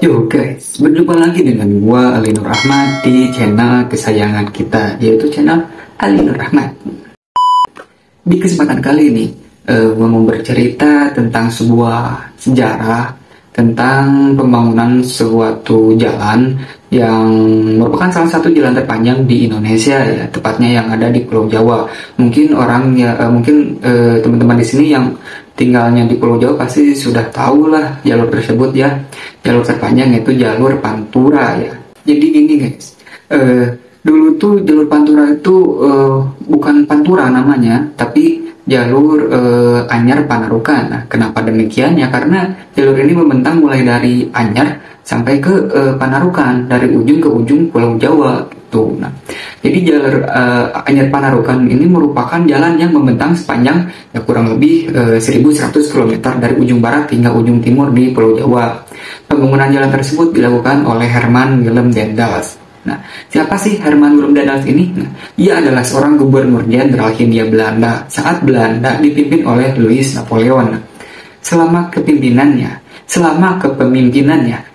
Yo guys, berjumpa lagi dengan gua Ali Nur Ahmad di channel kesayangan kita, yaitu channel Ali Nur Ahmad. Di kesempatan kali ini, gua mau bercerita tentang sebuah sejarah tentang pembangunan suatu jalan yang merupakan salah satu jalan terpanjang di Indonesia, ya, tepatnya yang ada di Pulau Jawa. Mungkin teman-teman di sini yang tinggalnya di Pulau Jawa pasti sudah tahu lah jalur tersebut, ya. Jalur terpanjang yaitu jalur Pantura, ya. Jadi gini guys, dulu tuh jalur Pantura itu bukan Pantura namanya, tapi jalur Anyar Panarukan. Nah, kenapa demikian? Ya karena jalur ini membentang mulai dari Anyar sampai ke Panarukan, dari ujung ke ujung Pulau Jawa gitu. Nah, jadi jalur Anyar Panarukan ini merupakan jalan yang membentang sepanjang ya kurang lebih 1100 km dari ujung barat hingga ujung timur di Pulau Jawa. Pembangunan jalan tersebut dilakukan oleh Herman Willem Daendels. Nah, siapa sih Herman Willem Daendels ini? Nah, ia adalah seorang gubernur jenderal Hindia Belanda saat Belanda dipimpin oleh Louis Napoleon. Selama kepemimpinannya,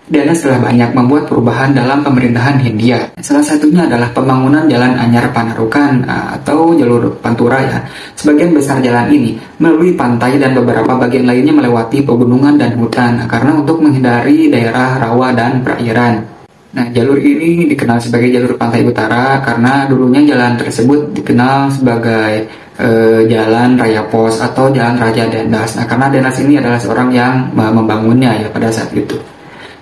Daendels telah banyak membuat perubahan dalam pemerintahan Hindia. Salah satunya adalah pembangunan Jalan Anyar Panarukan atau jalur Pantura, ya. Sebagian besar jalan ini melalui pantai dan beberapa bagian lainnya melewati pegunungan dan hutan, karena untuk menghindari daerah rawa dan perairan. Nah, jalur ini dikenal sebagai jalur pantai utara karena dulunya jalan tersebut dikenal sebagai Jalan Raya Pos atau Jalan Raja Daendels. Nah, karena Daendels ini adalah seorang yang membangunnya, ya, pada saat itu.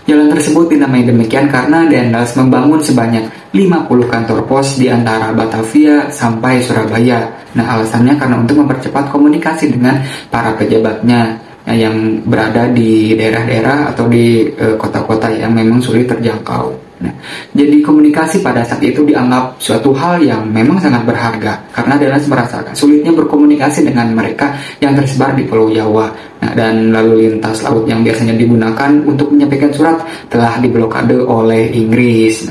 Jalan tersebut dinamai demikian karena Daendels membangun sebanyak 50 kantor pos di antara Batavia sampai Surabaya. Nah, alasannya karena untuk mempercepat komunikasi dengan para pejabatnya yang berada di daerah-daerah atau di kota-kota yang memang sulit terjangkau. Nah, jadi komunikasi pada saat itu dianggap suatu hal yang memang sangat berharga karena Daendels merasakan sulitnya berkomunikasi dengan mereka yang tersebar di Pulau Jawa. Nah, dan lalu lintas laut yang biasanya digunakan untuk menyampaikan surat telah diblokade oleh Inggris.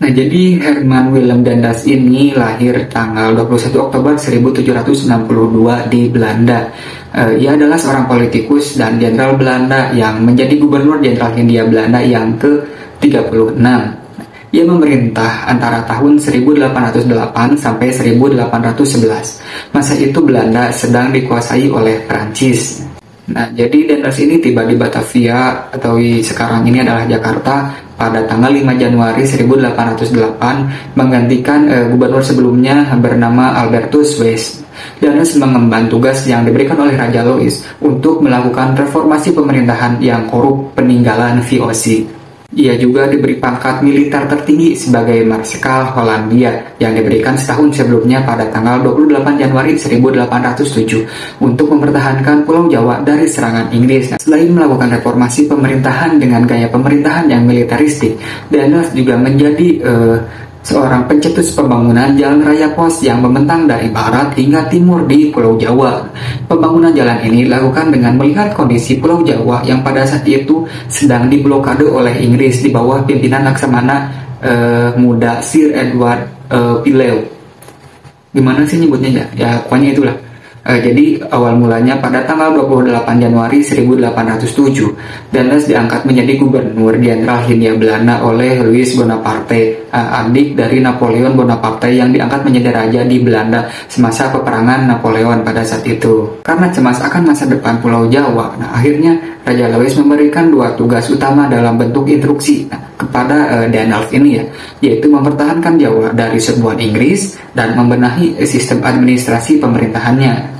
Nah, jadi Herman Willem Daendels ini lahir tanggal 21 Oktober 1762 di Belanda. Ia adalah seorang politikus dan jenderal Belanda yang menjadi gubernur jenderal Hindia Belanda yang ke-36. Ia memerintah antara tahun 1808 sampai 1811. Masa itu Belanda sedang dikuasai oleh Prancis. Nah, jadi Daendels ini tiba di Batavia atau sekarang ini adalah Jakarta pada tanggal 5 Januari 1808 menggantikan gubernur sebelumnya bernama Albertus West. Daendels mengemban tugas yang diberikan oleh Raja Louis untuk melakukan reformasi pemerintahan yang korup peninggalan VOC. Ia juga diberi pangkat militer tertinggi sebagai Marskal Hollandia yang diberikan setahun sebelumnya pada tanggal 28 Januari 1807 untuk mempertahankan Pulau Jawa dari serangan Inggris. Selain melakukan reformasi pemerintahan dengan gaya pemerintahan yang militeristik, Daendels juga menjadi seorang pencetus pembangunan Jalan Raya Pos yang membentang dari barat hingga timur di Pulau Jawa. Pembangunan jalan ini dilakukan dengan melihat kondisi Pulau Jawa yang pada saat itu sedang diblokade oleh Inggris di bawah pimpinan Laksamana Muda Sir Edward Pilleu. Gimana sih nyebutnya ya? Ya pokoknya itulah. Jadi awal mulanya pada tanggal 28 Januari 1807, Daendels diangkat menjadi gubernur jenderal Hindia Belanda oleh Louis Bonaparte, adik dari Napoleon Bonaparte yang diangkat menjadi raja di Belanda semasa peperangan Napoleon pada saat itu. Karena cemas akan masa depan Pulau Jawa, nah akhirnya Raja Louis memberikan dua tugas utama dalam bentuk instruksi kepada Daendels ini, ya, yaitu mempertahankan Jawa dari serbuan Inggris dan membenahi sistem administrasi pemerintahannya.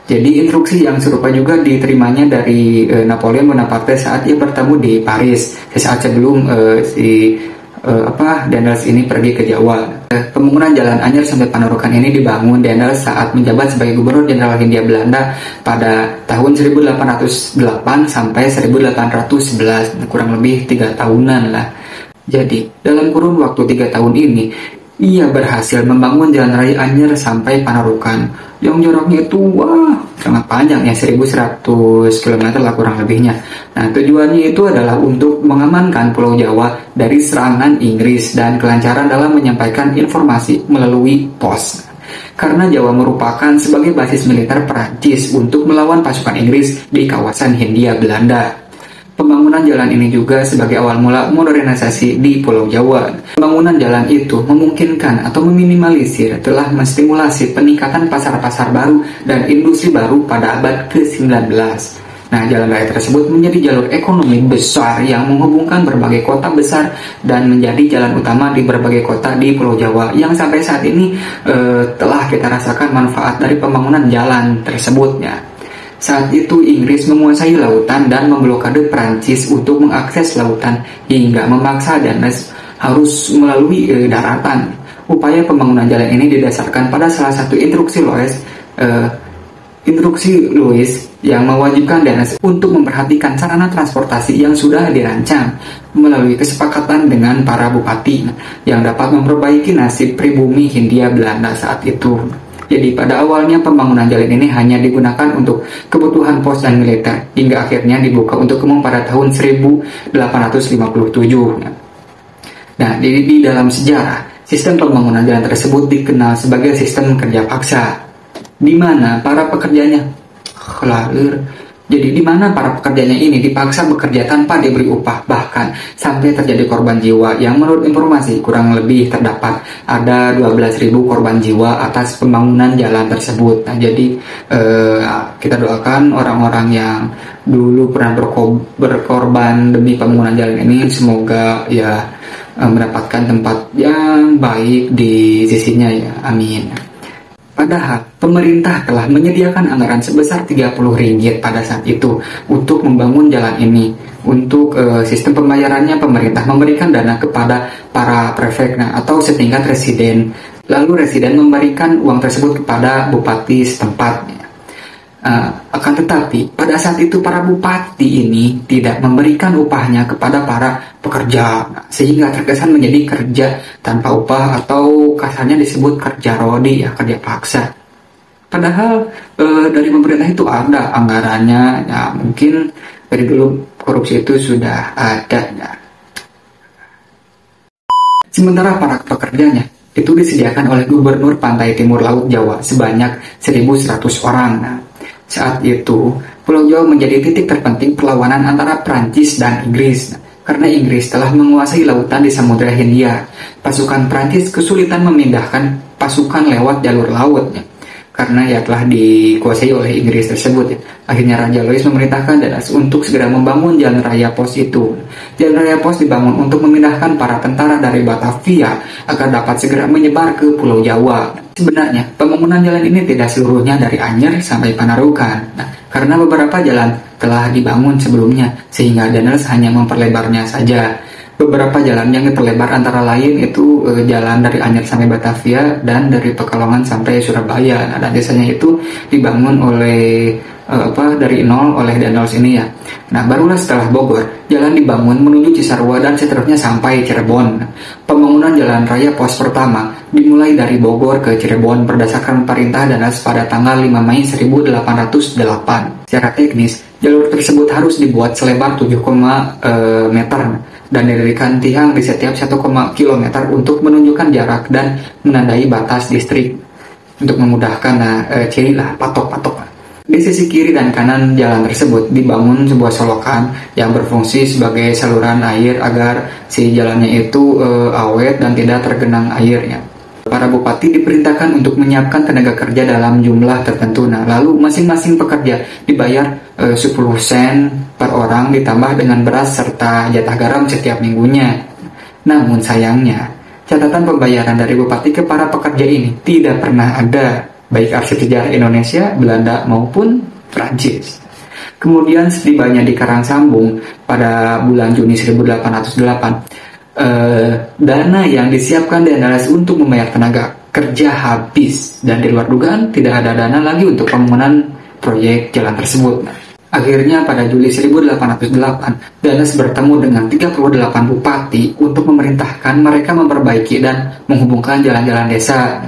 Jadi instruksi yang serupa juga diterimanya dari Napoleon Bonaparte saat ia bertemu di Paris sesaat sebelum Daendels ini pergi ke Jawa. Pembangunan Jalan Anyar sampai Panarukan ini dibangun Daendels saat menjabat sebagai Gubernur Jenderal Hindia Belanda pada tahun 1808 sampai 1811, kurang lebih 3 tahunan lah. Jadi dalam kurun waktu 3 tahun ini ia berhasil membangun Jalan Raya Anyar sampai Panarukan yang jaraknya itu sangat panjang, ya, 1100 km lah kurang lebihnya. Nah, tujuannya itu adalah untuk mengamankan Pulau Jawa dari serangan Inggris dan kelancaran dalam menyampaikan informasi melalui pos. Karena Jawa merupakan sebagai basis militer Prancis untuk melawan pasukan Inggris di kawasan Hindia Belanda. Pembangunan jalan ini juga sebagai awal mula modernisasi di Pulau Jawa. Pembangunan jalan itu memungkinkan atau meminimalisir telah menstimulasi peningkatan pasar-pasar baru dan industri baru pada abad ke-19. Nah, jalan raya tersebut menjadi jalur ekonomi besar yang menghubungkan berbagai kota besar dan menjadi jalan utama di berbagai kota di Pulau Jawa yang sampai saat ini telah kita rasakan manfaat dari pembangunan jalan tersebutnya. Saat itu Inggris menguasai lautan dan memblokade Prancis untuk mengakses lautan hingga memaksa Danes harus melalui daratan. Upaya pembangunan jalan ini didasarkan pada salah satu instruksi Louis yang mewajibkan Danes untuk memperhatikan sarana transportasi yang sudah dirancang melalui kesepakatan dengan para bupati yang dapat memperbaiki nasib pribumi Hindia Belanda saat itu. Jadi pada awalnya pembangunan jalan ini hanya digunakan untuk kebutuhan pos dan militer hingga akhirnya dibuka untuk umum pada tahun 1857. Nah, di dalam sejarah, sistem pembangunan jalan tersebut dikenal sebagai sistem kerja paksa, di mana para pekerjanya ini dipaksa bekerja tanpa diberi upah, bahkan sampai terjadi korban jiwa yang menurut informasi kurang lebih terdapat ada 12.000 korban jiwa atas pembangunan jalan tersebut. Nah, jadi kita doakan orang-orang yang dulu pernah berkorban demi pembangunan jalan ini semoga ya mendapatkan tempat yang baik di sisinya ya, amin. Padahal pemerintah telah menyediakan anggaran sebesar 30 ringgit pada saat itu untuk membangun jalan ini. Untuk sistem pembayarannya, pemerintah memberikan dana kepada para prefek atau setingkat residen. Lalu residen memberikan uang tersebut kepada bupati setempat. Akan tetapi pada saat itu para bupati ini tidak memberikan upahnya kepada para pekerja, sehingga terkesan menjadi kerja tanpa upah atau kasarnya disebut kerja rodi ya, kerja paksa. Padahal dari pemerintah itu ada anggarannya, ya mungkin dari dulu korupsi itu sudah ada ya. Sementara para pekerjanya itu disediakan oleh Gubernur Pantai Timur Laut Jawa sebanyak 1.100 orang. Saat itu, Pulau Jawa menjadi titik terpenting perlawanan antara Prancis dan Inggris. Karena Inggris telah menguasai lautan di Samudra Hindia, pasukan Prancis kesulitan memindahkan pasukan lewat jalur laut. Karena ya telah dikuasai oleh Inggris tersebut. Akhirnya Raja Louis memerintahkan Danes untuk segera membangun jalan raya pos itu. Jalan raya pos dibangun untuk memindahkan para tentara dari Batavia agar dapat segera menyebar ke Pulau Jawa. Sebenarnya, pembangunan jalan ini tidak seluruhnya dari Anyer sampai Panarukan. Karena beberapa jalan telah dibangun sebelumnya, sehingga Danes hanya memperlebarnya saja. Beberapa jalan yang diperlebar antara lain itu jalan dari Anyer sampai Batavia dan dari Pekalongan sampai Surabaya. Nah, dan biasanya itu dibangun oleh dari nol oleh Daniels ini ya. Nah, barulah setelah Bogor, jalan dibangun menuju Cisarua dan seterusnya sampai Cirebon. Pembangunan jalan raya pos pertama dimulai dari Bogor ke Cirebon berdasarkan perintah Danes pada tanggal 5 Mei 1808. Secara teknis, jalur tersebut harus dibuat selebar 7, meter dan didirikan tiang di setiap 1, km untuk menunjukkan jarak dan menandai batas distrik untuk memudahkan patok-patok. Di sisi kiri dan kanan jalan tersebut dibangun sebuah solokan yang berfungsi sebagai saluran air agar si jalannya itu awet dan tidak tergenang airnya. Para bupati diperintahkan untuk menyiapkan tenaga kerja dalam jumlah tertentu. Nah, lalu masing-masing pekerja dibayar 10 sen per orang ditambah dengan beras serta jatah garam setiap minggunya. Namun sayangnya, catatan pembayaran dari bupati ke para pekerja ini tidak pernah ada, baik arsip sejarah Indonesia, Belanda maupun Prancis. Kemudian setibanya di Karangsambung pada bulan Juni 1808, dana yang disiapkan Danes untuk membayar tenaga kerja habis dan di luar dugaan tidak ada dana lagi untuk pembangunan proyek jalan tersebut. Akhirnya pada Juli 1808, Danes bertemu dengan 38 bupati untuk memerintahkan mereka memperbaiki dan menghubungkan jalan-jalan desa.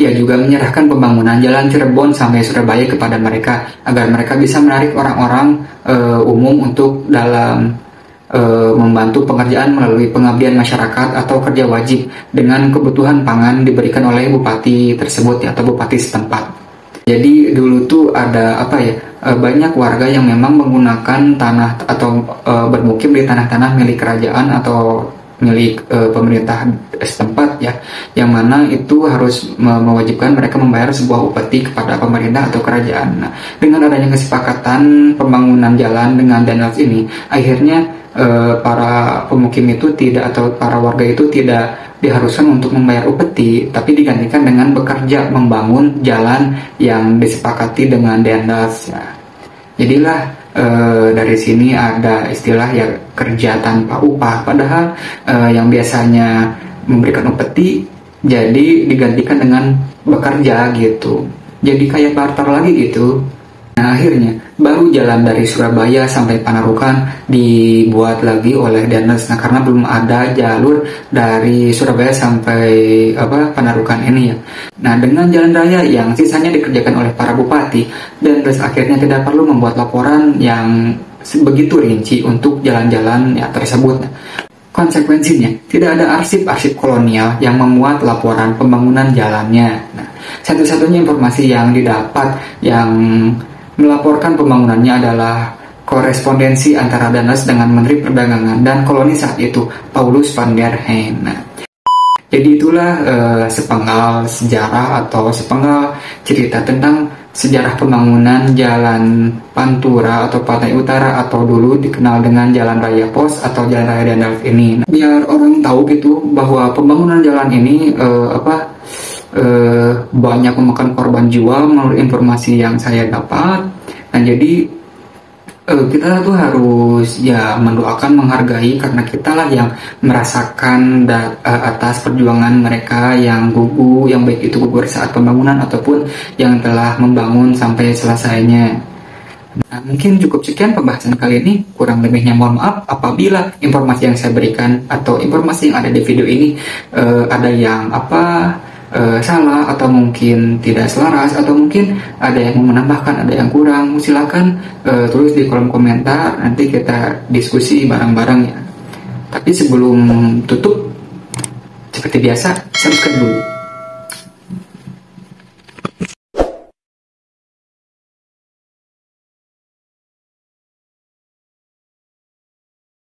Dia juga menyerahkan pembangunan jalan Cirebon sampai Surabaya kepada mereka agar mereka bisa menarik orang-orang umum untuk dalam membantu pengerjaan melalui pengabdian masyarakat atau kerja wajib dengan kebutuhan pangan diberikan oleh bupati tersebut atau bupati setempat. Jadi dulu tuh ada banyak warga yang memang menggunakan tanah atau bermukim di tanah-tanah milik kerajaan atau milik pemerintah setempat ya, yang mana itu harus mewajibkan mereka membayar sebuah upeti kepada pemerintah atau kerajaan. Nah, dengan adanya kesepakatan pembangunan jalan dengan Dendels ini, akhirnya para pemukim itu tidak, atau para warga itu tidak diharuskan untuk membayar upeti, tapi digantikan dengan bekerja membangun jalan yang disepakati dengan Dendels ya. Jadilah dari sini ada istilah ya kerja tanpa upah, padahal yang biasanya memberikan upeti jadi digantikan dengan bekerja gitu, jadi kayak barter lagi gitu. Nah, akhirnya baru jalan dari Surabaya sampai Panarukan dibuat lagi oleh Dendels. Nah, karena belum ada jalur dari Surabaya sampai Panarukan ini ya. Nah, dengan jalan raya yang sisanya dikerjakan oleh para bupati, Dendels akhirnya tidak perlu membuat laporan yang begitu rinci untuk jalan-jalan ya tersebut. Konsekuensinya, tidak ada arsip-arsip kolonial yang memuat laporan pembangunan jalannya. Nah, satu-satunya informasi yang didapat yang melaporkan pembangunannya adalah korespondensi antara Dendels dengan Menteri Perdagangan dan koloni saat itu, Paulus van der Heijn. Nah, jadi itulah sepenggal sejarah atau sepenggal cerita tentang sejarah pembangunan Jalan Pantura atau Pantai Utara, atau dulu dikenal dengan Jalan Raya Pos atau Jalan Raya Dendels ini. Nah, biar orang tahu gitu bahwa pembangunan jalan ini banyak memakan korban jiwa menurut informasi yang saya dapat. Nah, jadi kita tuh harus ya mendoakan, menghargai, karena kita lah yang merasakan atas perjuangan mereka yang gugur, yang baik itu gugur saat pembangunan ataupun yang telah membangun sampai selesainya. Nah, mungkin cukup sekian pembahasan kali ini. Kurang lebihnya mohon maaf apabila informasi yang saya berikan atau informasi yang ada di video ini ada yang salah atau mungkin tidak selaras, atau mungkin ada yang mau menambahkan, ada yang kurang. Silakan tulis di kolom komentar, nanti kita diskusi bareng-bareng ya. Tapi sebelum tutup, seperti biasa, subscribe dulu.